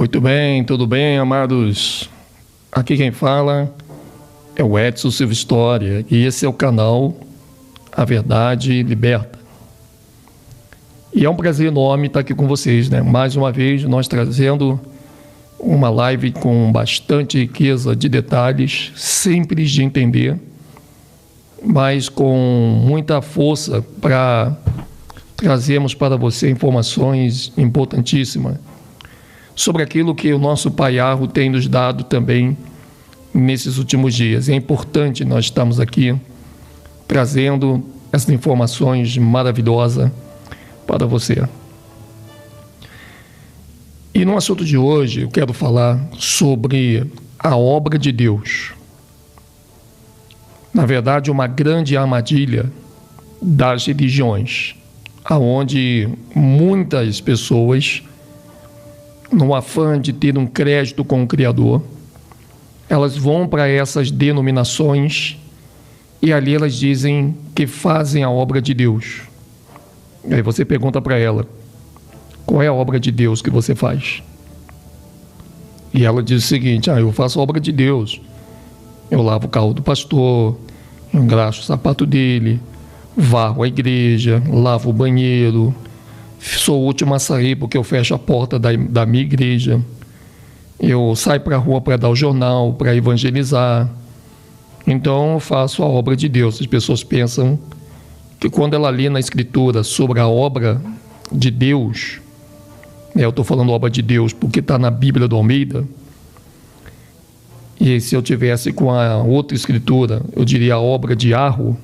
Muito bem, tudo bem, amados? Aqui quem fala é o Edson Silva História e esse é o canal A Verdade Liberta. E é um prazer enorme estar aqui com vocês, né? Mais uma vez, nós trazendo uma live com bastante riqueza de detalhes, simples de entender, mas com muita força para trazermos para você informações importantíssimas sobre aquilo que o nosso Pai Arro tem nos dado também nesses últimos dias. É importante nós estarmos aqui trazendo essas informações maravilhosas para você. E no assunto de hoje eu quero falar sobre a obra de Deus. Na verdade, uma grande armadilha das religiões, aonde muitas pessoas, no afã de ter um crédito com o Criador, elas vão para essas denominações e ali elas dizem que fazem a obra de Deus. E aí você pergunta para ela, qual é a obra de Deus que você faz? E ela diz o seguinte, eu faço a obra de Deus. Eu lavo o carro do pastor, engraxo o sapato dele, varro a igreja, lavo o banheiro, sou o último a sair porque eu fecho a porta da minha igreja. Eu saio para a rua para dar o jornal, para evangelizar. Então eu faço a obra de Deus. As pessoas pensam que quando ela lê na Escritura sobre a obra de Deus, eu estou falando obra de Deus porque está na Bíblia do Almeida, e se eu tivesse com a outra Escritura, eu diria a obra de Arro,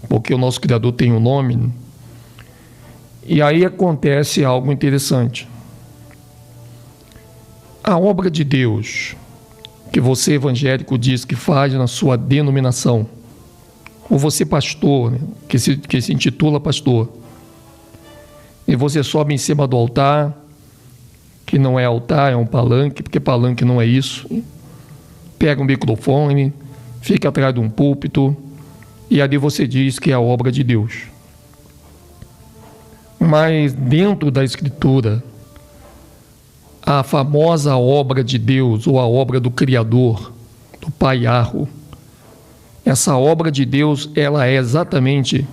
porque o nosso Criador tem um nome. E aí acontece algo interessante. A obra de Deus, que você evangélico diz que faz na sua denominação, ou você pastor, né, que se intitula pastor, e você sobe em cima do altar, que não é altar, é um palanque, porque palanque não é isso, pega um microfone, fica atrás de um púlpito, e ali você diz que é a obra de Deus. Mas dentro da Escritura, a famosa obra de Deus, ou a obra do Criador, do Pai Arro, essa obra de Deus, ela é exatamente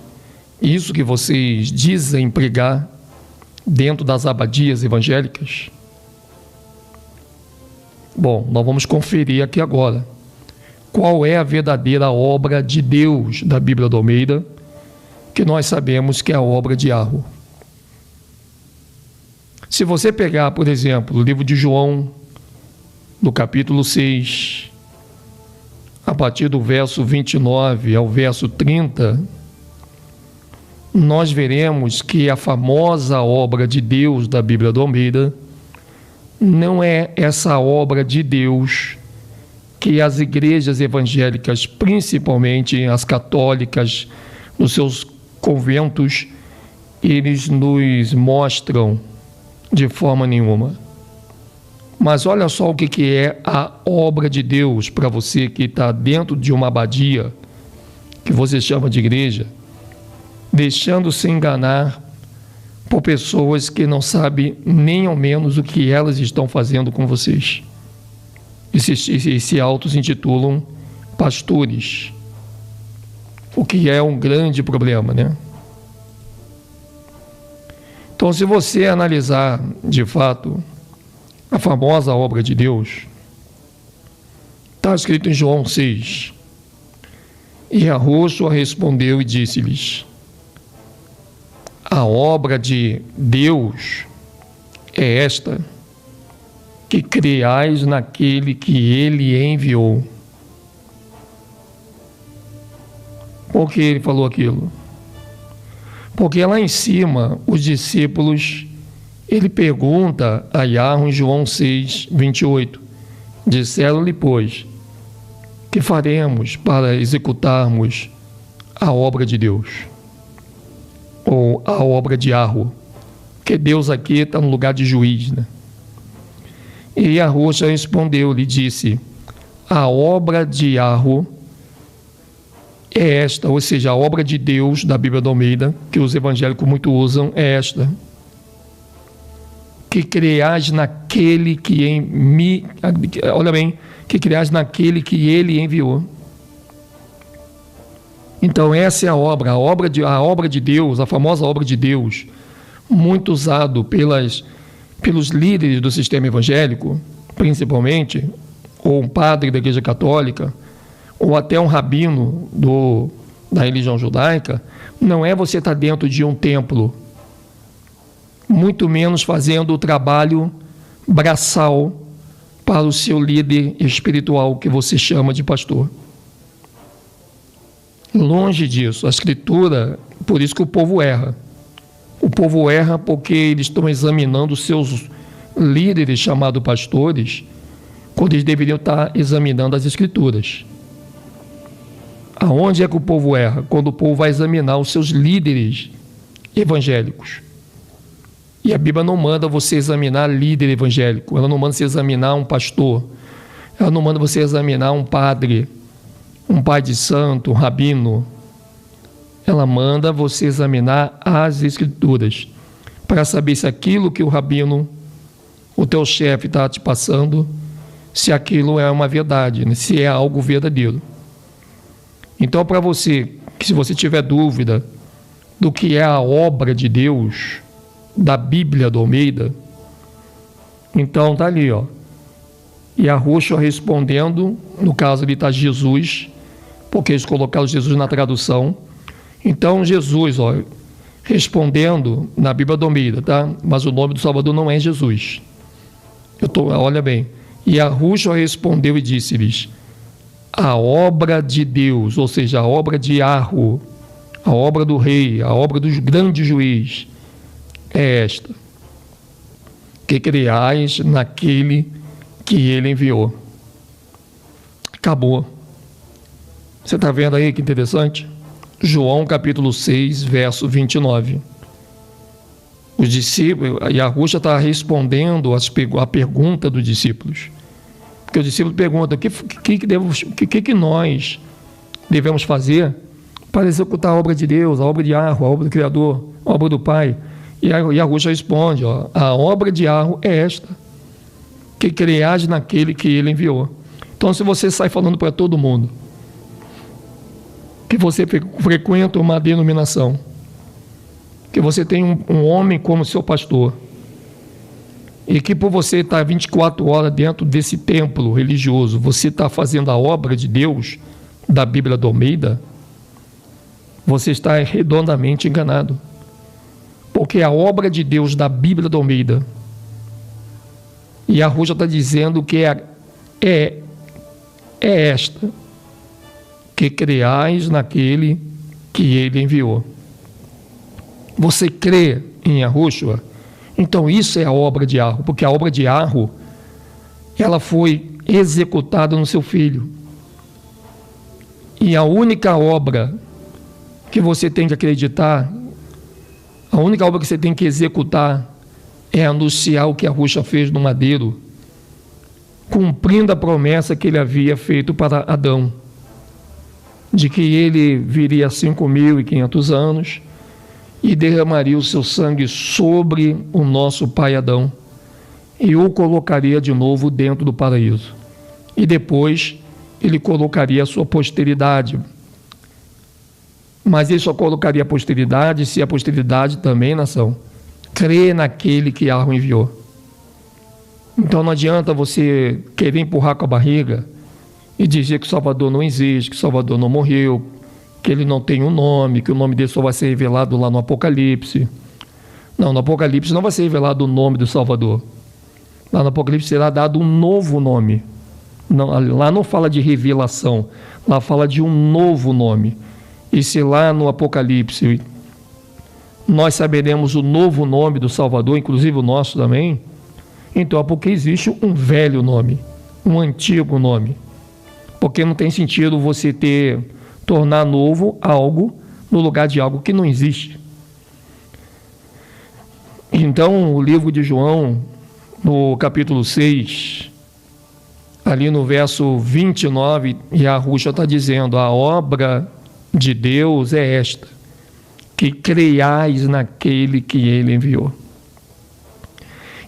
isso que vocês dizem pregar dentro das abadias evangélicas? Bom, nós vamos conferir aqui agora qual é a verdadeira obra de Deus da Bíblia do Almeida, que nós sabemos que é a obra de Arro. Se você pegar, por exemplo, o livro de João, no capítulo 6, a partir do verso 29 ao verso 30, nós veremos que a famosa obra de Deus da Bíblia do Almeida não é essa obra de Deus que as igrejas evangélicas, principalmente as católicas, nos seus conventos, eles nos mostram de forma nenhuma. Mas olha só o que é a obra de Deus para você que está dentro de uma abadia, que você chama de igreja, deixando-se enganar por pessoas que não sabem nem ao menos o que elas estão fazendo com vocês. E se auto-intitulam pastores, o que é um grande problema, né? Então, se você analisar, de fato, a famosa obra de Deus, está escrito em João 6. E Arroxo respondeu e disse-lhes, a obra de Deus é esta, que creais naquele que ele enviou. Por que ele falou aquilo? Porque lá em cima, os discípulos, ele pergunta a Arro em João 6, 28. Disseram-lhe, pois, que faremos para executarmos a obra de Deus? Ou a obra de Arro? Porque Deus aqui está no lugar de juiz, né? E Arroxo respondeu-lhe, disse, a obra de Arro é esta, ou seja, a obra de Deus da Bíblia do Almeida, que os evangélicos muito usam, é esta, que creias naquele que me... Olha bem, que creias naquele que ele enviou. Então essa é a obra de Deus, a famosa obra de Deus, muito usado pelos líderes do sistema evangélico, principalmente, ou um padre da Igreja Católica, ou até um rabino da religião judaica. Não é você estar dentro de um templo, muito menos fazendo o trabalho braçal para o seu líder espiritual, que você chama de pastor. Longe disso. A Escritura, por isso que o povo erra. O povo erra porque eles estão examinando os seus líderes, chamados pastores, quando eles deveriam estar examinando as Escrituras. Aonde é que o povo erra? Quando o povo vai examinar os seus líderes evangélicos. E a Bíblia não manda você examinar líder evangélico, ela não manda você examinar um pastor, ela não manda você examinar um padre, um pai de santo, um rabino. Ela manda você examinar as Escrituras, para saber se aquilo que o rabino, o teu chefe, está te passando, se aquilo é uma verdade, né? Se é algo verdadeiro. Então, para você, que se você tiver dúvida do que é a obra de Deus, da Bíblia do Almeida, então está ali, ó. E a Rocha respondendo, no caso ali está Jesus, porque eles colocaram Jesus na tradução. Então Jesus, ó, respondendo na Bíblia do Almeida, tá? Mas o nome do Salvador não é Jesus. Olha bem. E a Rocha respondeu e disse-lhes: a obra de Deus, ou seja, a obra de Arro, a obra do rei, a obra dos grandes juízes, é esta: que creiais naquele que ele enviou. Acabou. Você está vendo aí que interessante? João capítulo 6, verso 29. Os discípulos, e a Rocha está respondendo a pergunta dos discípulos. Porque os discípulos perguntam: o que nós devemos fazer para executar a obra de Deus, a obra de Arro, a obra do Criador, a obra do Pai? E a Rocha responde: ó, a obra de Arro é esta, que creias naquele que ele enviou. Então, se você sai falando para todo mundo que você frequenta uma denominação, que você tem um homem como seu pastor, e que por você estar 24 horas dentro desse templo religioso, você está fazendo a obra de Deus, da Bíblia do Almeida, você está redondamente enganado. Porque a obra de Deus da Bíblia do Almeida, e a Rocha está dizendo que é esta, que creiais naquele que ele enviou. Você crê em Yahushua? Então isso é a obra de Arro, porque a obra de Arro, ela foi executada no seu filho. E a única obra que você tem que acreditar, a única obra que você tem que executar é anunciar o que a Rocha fez no madeiro, cumprindo a promessa que ele havia feito para Adão, de que ele viria há 5.500 anos e derramaria o seu sangue sobre o nosso pai Adão e o colocaria de novo dentro do paraíso. E depois ele colocaria a sua posteridade. Mas ele só colocaria a posteridade se a posteridade também, nação, crê naquele que Arro enviou. Então não adianta você querer empurrar com a barriga e dizer que o Salvador não existe, que o Salvador não morreu, que ele não tem um nome, que o nome dele só vai ser revelado lá no Apocalipse. Não, no Apocalipse não vai ser revelado o nome do Salvador. Lá no Apocalipse será dado um novo nome. Não, lá não fala de revelação, lá fala de um novo nome. E se lá no Apocalipse nós saberemos o novo nome do Salvador, inclusive o nosso também, então é porque existe um velho nome, um antigo nome. Porque não tem sentido você tornar novo algo no lugar de algo que não existe. Então, o livro de João, no capítulo 6, ali no verso 29, e a Rocha está dizendo: a obra de Deus é esta, que creiais naquele que ele enviou.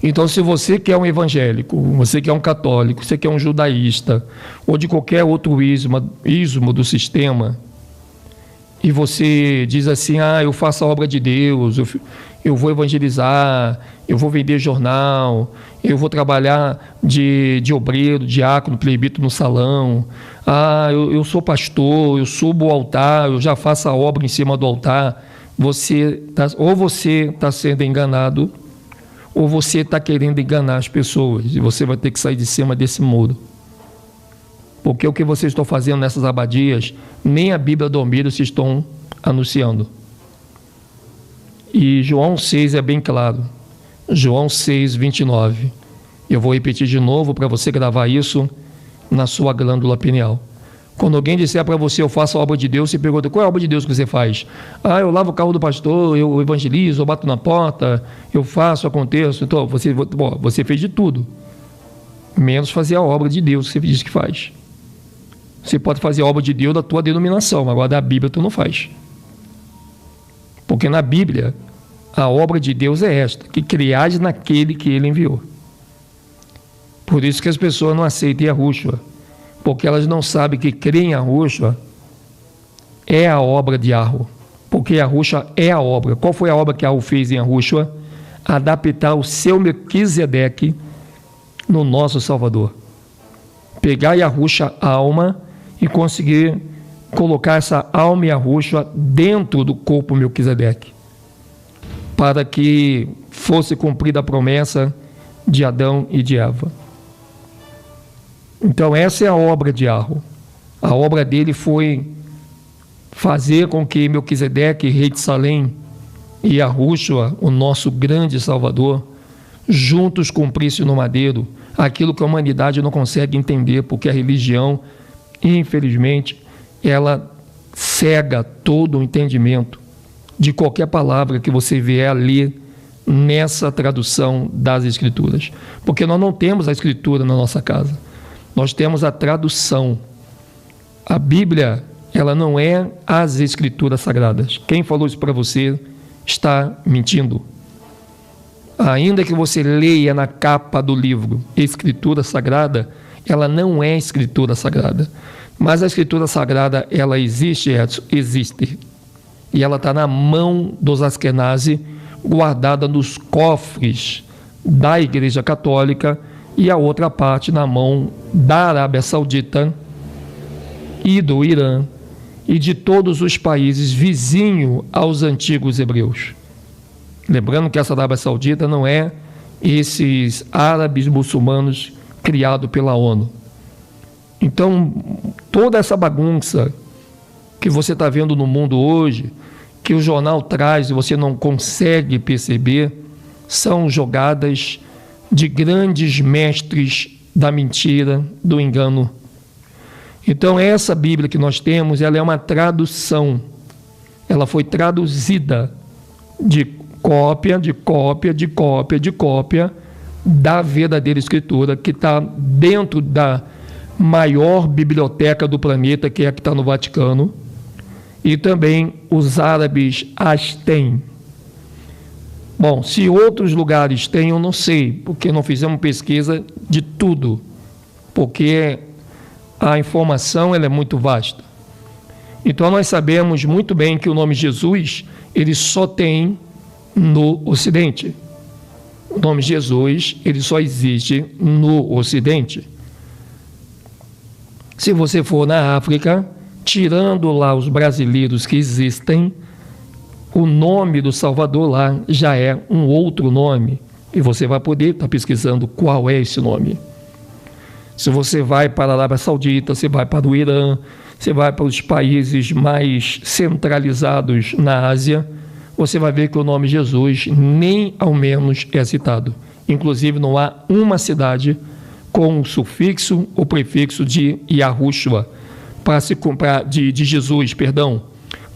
Então, se você quer um evangélico, você quer um católico, você quer um judaísta, ou de qualquer outro ismo do sistema, e você diz assim, eu faço a obra de Deus, eu vou evangelizar, eu vou vender jornal, eu vou trabalhar de obreiro, diácono, presbítero no salão, eu sou pastor, eu subo ao altar, eu já faço a obra em cima do altar. Você está sendo enganado, ou você está querendo enganar as pessoas, e você vai ter que sair de cima desse muro. Porque o que vocês estão fazendo nessas abadias, nem a Bíblia do Almeida se estão anunciando. E João 6 é bem claro. João 6, 29. Eu vou repetir de novo para você gravar isso na sua glândula pineal. Quando alguém disser para você, eu faço a obra de Deus, você pergunta, qual é a obra de Deus que você faz? Eu lavo o carro do pastor, eu evangelizo, eu bato na porta, eu faço, aconteço. Então, você fez de tudo, menos fazer a obra de Deus que você diz que faz. Você pode fazer a obra de Deus da tua denominação, agora da Bíblia tu não faz. Porque na Bíblia, a obra de Deus é esta, que criais naquele que ele enviou. Por isso que as pessoas não aceitam Yahushua, porque elas não sabem que crer em Yahushua é a obra de Yahweh, porque Yahushua é a obra. Qual foi a obra que Yahweh fez em Yahushua? Adaptar o seu Melquisedeque no nosso Salvador. Pegar Yahushua alma e conseguir colocar essa alma Yahushua dentro do corpo Melquisedeque, para que fosse cumprida a promessa de Adão e de Eva. Então essa é a obra de Yahweh. A obra dele foi fazer com que Melquisedeque, rei de Salém, e Yahushua, o nosso grande Salvador, juntos cumprissem no madeiro aquilo que a humanidade não consegue entender, porque a religião, infelizmente, ela cega todo o entendimento de qualquer palavra que você vier a ler nessa tradução das Escrituras. Porque nós não temos a Escritura na nossa casa, nós temos a tradução. A Bíblia, ela não é as Escrituras Sagradas. Quem falou isso para você está mentindo. Ainda que você leia na capa do livro Escritura Sagrada, ela não é Escritura Sagrada. Mas a Escritura Sagrada, ela existe, Edson? Existe. E ela está na mão dos Askenazi, guardada nos cofres da Igreja Católica, e a outra parte na mão da Arábia Saudita e do Irã e de todos os países vizinhos aos antigos hebreus. Lembrando que essa Arábia Saudita não é esses árabes muçulmanos criados pela ONU. Então, toda essa bagunça que você está vendo no mundo hoje, que o jornal traz e você não consegue perceber, são jogadas de grandes mestres da mentira, do engano. Então, essa Bíblia que nós temos, ela é uma tradução. Ela foi traduzida de cópia da verdadeira Escritura, que está dentro da maior biblioteca do planeta, que é a que está no Vaticano, e também os árabes as têm. Bom, se outros lugares têm, eu não sei, porque não fizemos pesquisa de tudo, porque a informação ela é muito vasta. Então nós sabemos muito bem que o nome Jesus, ele só tem no Ocidente. O nome Jesus, ele só existe no Ocidente. Se você for na África, tirando lá os brasileiros que existem, o nome do Salvador lá já é um outro nome, e você vai poder estar pesquisando qual é esse nome. Se você vai para a Arábia Saudita, você vai para o Irã, você vai para os países mais centralizados na Ásia, você vai ver que o nome Jesus nem ao menos é citado. Inclusive não há uma cidade com o sufixo ou prefixo de Yahushua, para se comprar de Jesus, perdão.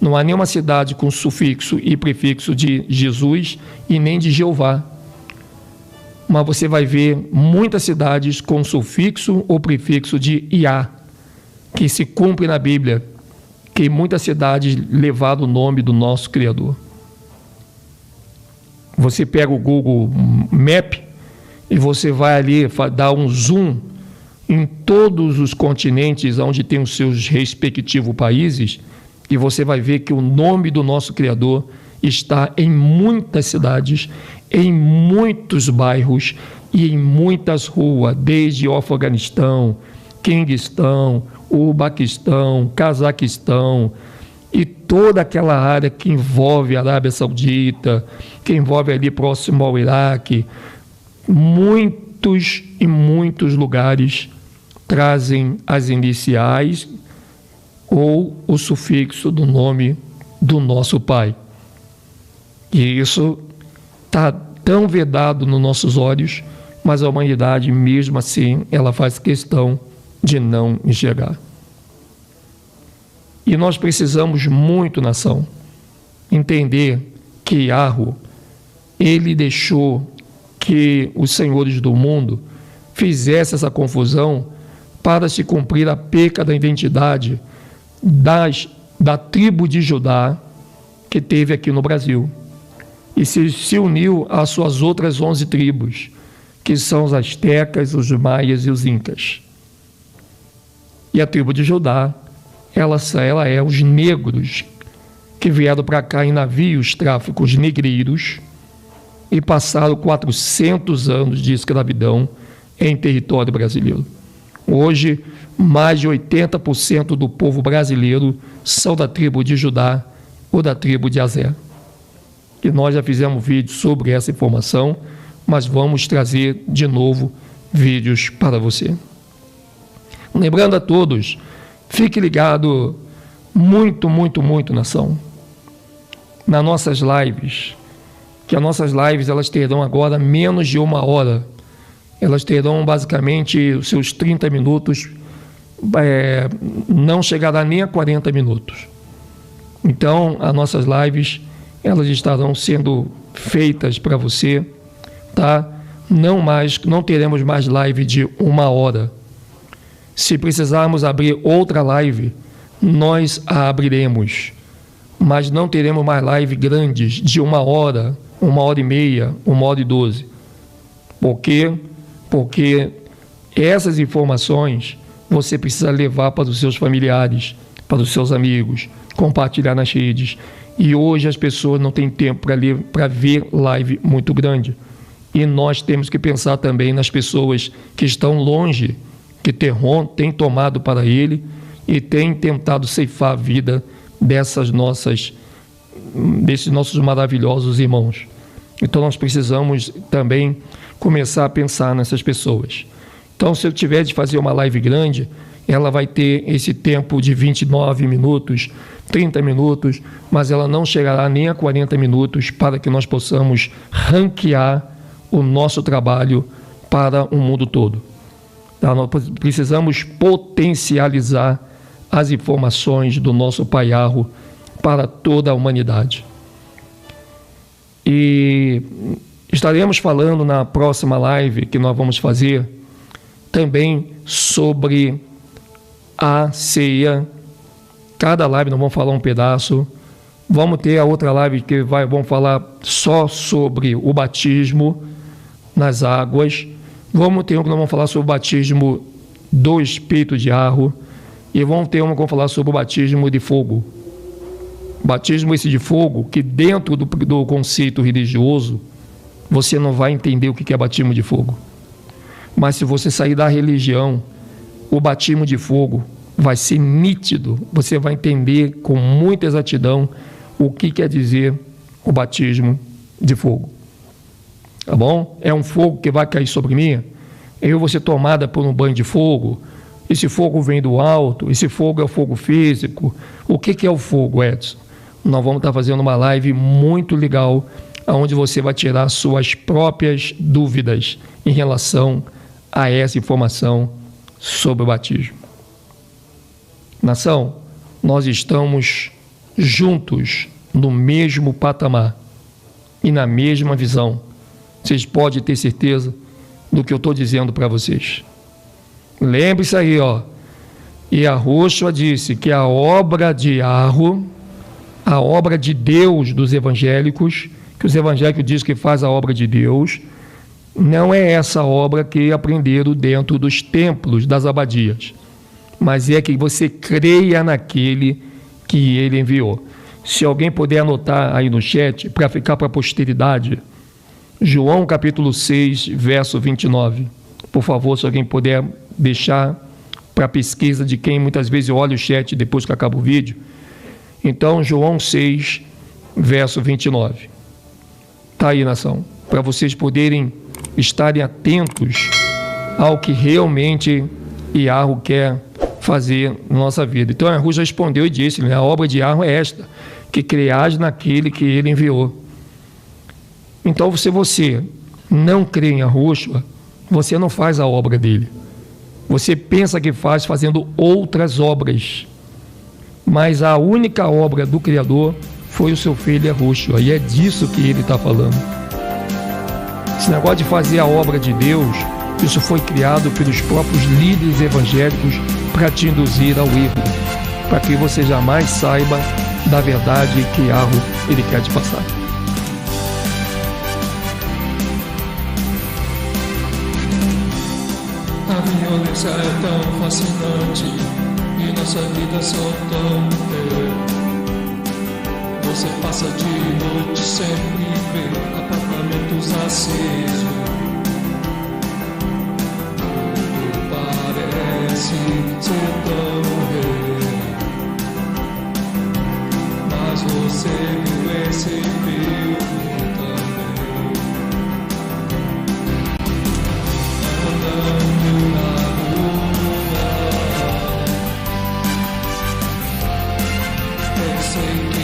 Não há nenhuma cidade com sufixo e prefixo de Jesus e nem de Jeová. Mas você vai ver muitas cidades com sufixo ou prefixo de Iá, que se cumpre na Bíblia, que em muitas cidades levaram o nome do nosso Criador. Você pega o Google Map, e você vai ali dar um zoom em todos os continentes onde tem os seus respectivos países, e você vai ver que o nome do nosso Criador está em muitas cidades, em muitos bairros e em muitas ruas, desde o Afeganistão, Quirguistão, Uzbequistão, Cazaquistão e toda aquela área que envolve a Arábia Saudita, que envolve ali próximo ao Iraque. Muitos e muitos lugares trazem as iniciais ou o sufixo do nome do nosso Pai. E isso está tão vedado nos nossos olhos, mas a humanidade, mesmo assim, ela faz questão de não enxergar. E nós precisamos muito, nação, entender que Yahweh, ele deixou que os senhores do mundo fizessem essa confusão para se cumprir a perca da identidade da tribo de Judá que teve aqui no Brasil. E se uniu às suas outras 11 tribos, que são os astecas, os maias e os incas. E a tribo de Judá, ela é os negros que vieram para cá em navios tráficos negreiros e passaram 400 anos de escravidão em território brasileiro. Hoje, mais de 80% do povo brasileiro são da tribo de Judá ou da tribo de Azer. E nós já fizemos vídeos sobre essa informação, mas vamos trazer de novo vídeos para você. Lembrando a todos, fique ligado muito, muito, muito, nação, nas nossas lives, que as nossas lives elas terão agora menos de 1 hora. Elas terão basicamente os seus 30 minutos, não chegará nem a 40 minutos. Então, as nossas lives, elas estarão sendo feitas para você, tá? Não teremos mais live de 1 hora. Se precisarmos abrir outra live, nós a abriremos, mas não teremos mais live grandes de 1 hora, 1h30, 1h12. Por quê? Porque essas informações você precisa levar para os seus familiares, para os seus amigos, compartilhar nas redes. E hoje as pessoas não têm tempo para ver live muito grande. E nós temos que pensar também nas pessoas que estão longe, que têm tomado para ele e têm tentado ceifar a vida desses nossos maravilhosos irmãos. Então nós precisamos também começar a pensar nessas pessoas. Então, se eu tiver de fazer uma live grande, ela vai ter esse tempo de 29 minutos, 30 minutos, mas ela não chegará nem a 40 minutos para que nós possamos ranquear o nosso trabalho para o mundo todo. Tá? Nós precisamos potencializar as informações do nosso Pai Yahweh para toda a humanidade. E estaremos falando na próxima live que nós vamos fazer também sobre a ceia. Cada live nós vamos falar um pedaço. Vamos ter a outra live que vamos falar só sobre o batismo nas águas. Vamos ter uma que nós vamos falar sobre o batismo do Espírito de Yahweh. E vamos ter uma que vamos falar sobre o batismo de fogo. Batismo esse de fogo, que dentro do conceito religioso, você não vai entender o que é batismo de fogo. Mas se você sair da religião, o batismo de fogo vai ser nítido. Você vai entender com muita exatidão o que quer dizer o batismo de fogo. Tá bom? É um fogo que vai cair sobre mim? Eu vou ser tomada por um banho de fogo? Esse fogo vem do alto? Esse fogo é o fogo físico? O que é o fogo, Edson? Nós vamos estar fazendo uma live muito legal, onde você vai tirar suas próprias dúvidas em relação a essa informação sobre o batismo. Nação, nós estamos juntos no mesmo patamar e na mesma visão. Vocês podem ter certeza do que eu estou dizendo para vocês. Lembre-se aí, ó. E Yahushua disse que a obra de Yahweh, a obra de Deus dos evangélicos, que os evangélicos dizem que faz a obra de Deus, não é essa obra que aprenderam dentro dos templos das abadias, mas é que você creia naquele que ele enviou. Se alguém puder anotar aí no chat, para ficar para a posteridade, João capítulo 6, verso 29. Por favor, se alguém puder deixar para pesquisa de quem muitas vezes olha o chat depois que acaba o vídeo. Então, João 6, verso 29. Está aí, nação, para vocês poderem estarem atentos ao que realmente Yahweh quer fazer na nossa vida. Então, Yahuwah respondeu e disse, a obra de Yahweh é esta, que creais naquele que ele enviou. Então, se você não crê em Yahuwah, você não faz a obra dele. Você pensa que faz fazendo outras obras. Mas a única obra do Criador foi o seu filho Yahuwah. E é disso que ele está falando. Esse negócio de fazer a obra de Deus, isso foi criado pelos próprios líderes evangélicos para te induzir ao erro, para que você jamais saiba da verdade que Yahweh ele quer te passar. A violência é tão fascinante e nossa vida só tão Você passa de noite sempre vê apartamentos acesos. Tudo parece ser tão real, mas você viu esse filme também. Andando na rua, eu sei que